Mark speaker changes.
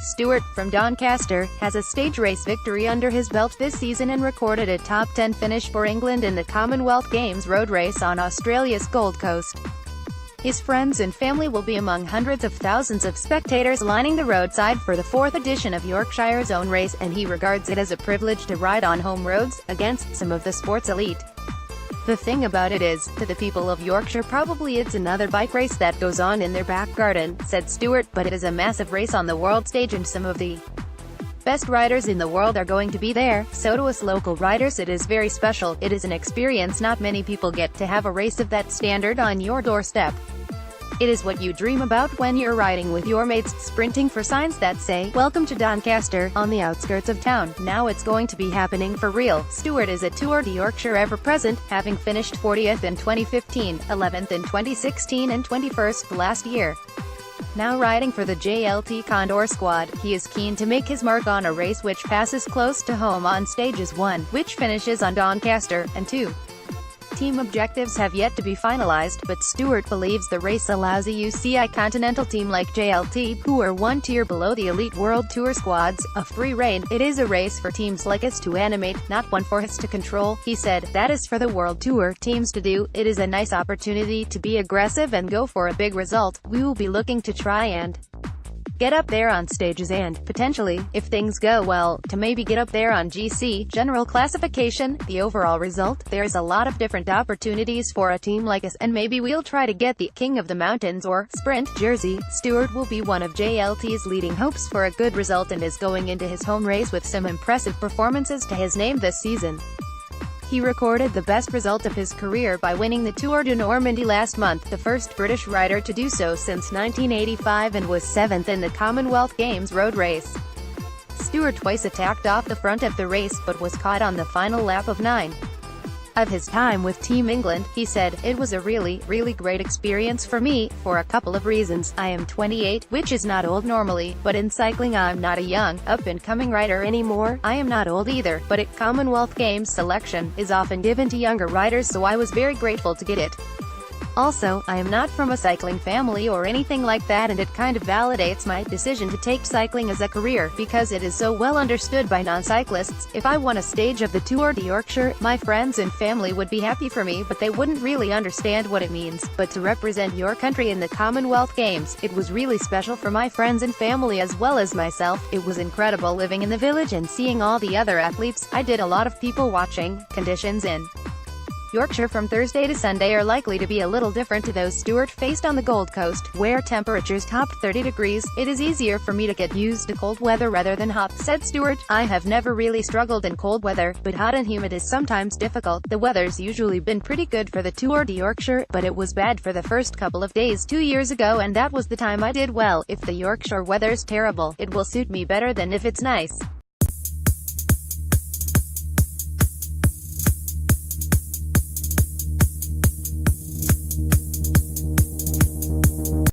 Speaker 1: Stewart, from Doncaster, has a stage race victory under his belt this season and recorded a top 10 finish for England in the Commonwealth Games road race on Australia's Gold Coast. His friends and family will be among hundreds of thousands of spectators lining the roadside for the 4th edition of Yorkshire's own race, and he regards it as a privilege to ride on home roads, against some of the sport's elite. The thing about it is, to the people of Yorkshire probably it's another bike race that goes on in their back garden, said Stewart, but it is a massive race on the world stage and some of the best riders in the world are going to be there, so to us local riders it is very special. It is an experience not many people get to have, a race of that standard on your doorstep. It is what you dream about when you're riding with your mates, sprinting for signs that say, "Welcome to Doncaster," on the outskirts of town. Now it's going to be happening for real. Stewart is a Tour de Yorkshire ever-present, having finished 40th in 2015, 11th in 2016 and 21st last year. Now riding for the JLT Condor squad, he is keen to make his mark on a race which passes close to home on stages 1, which finishes on Doncaster, and 2. Team objectives have yet to be finalized, but Stewart believes the race allows a UCI Continental team like JLT, who are one tier below the elite World Tour squads, a free rein. "It is a race for teams like us to animate, not one for us to control," he said. "That is for the World Tour teams to do. It is a nice opportunity to be aggressive and go for a big result. We will be looking to try and get up there on stages and, potentially, if things go well, to maybe get up there on GC, general classification, the overall result. There's a lot of different opportunities for a team like us, and maybe we'll try to get the King of the Mountains or Sprint jersey." Stewart will be one of JLT's leading hopes for a good result and is going into his home race with some impressive performances to his name this season. He recorded the best result of his career by winning the Tour de Normandie last month, the first British rider to do so since 1985, and was 7th in the Commonwealth Games road race. Stewart twice attacked off the front of the race, but was caught on the final lap of 9. Of his time with Team England, he said, "It was a really great experience for me, for a couple of reasons. I am 28, which is not old normally, but in cycling I'm not a young, up-and-coming rider anymore. I am not old either, but at Commonwealth Games selection is often given to younger riders, so I was very grateful to get it. Also, I am not from a cycling family or anything like that, and it kind of validates my decision to take cycling as a career, because it is so well understood by non-cyclists. If I won a stage of the Tour de Yorkshire, my friends and family would be happy for me, but they wouldn't really understand what it means. But to represent your country in the Commonwealth Games, it was really special for my friends and family as well as myself. It was incredible living in the village and seeing all the other athletes. I did a lot of people watching. Conditions in Yorkshire from Thursday to Sunday are likely to be a little different to those Stewart faced on the Gold Coast, where temperatures topped 30 degrees. "It is easier for me to get used to cold weather rather than hot," said Stewart. "I have never really struggled in cold weather, but hot and humid is sometimes difficult. The weather's usually been pretty good for the Tour de Yorkshire, but it was bad for the first couple of days 2 years ago, and that was the time I did well. If the Yorkshire weather's terrible, it will suit me better than if it's nice."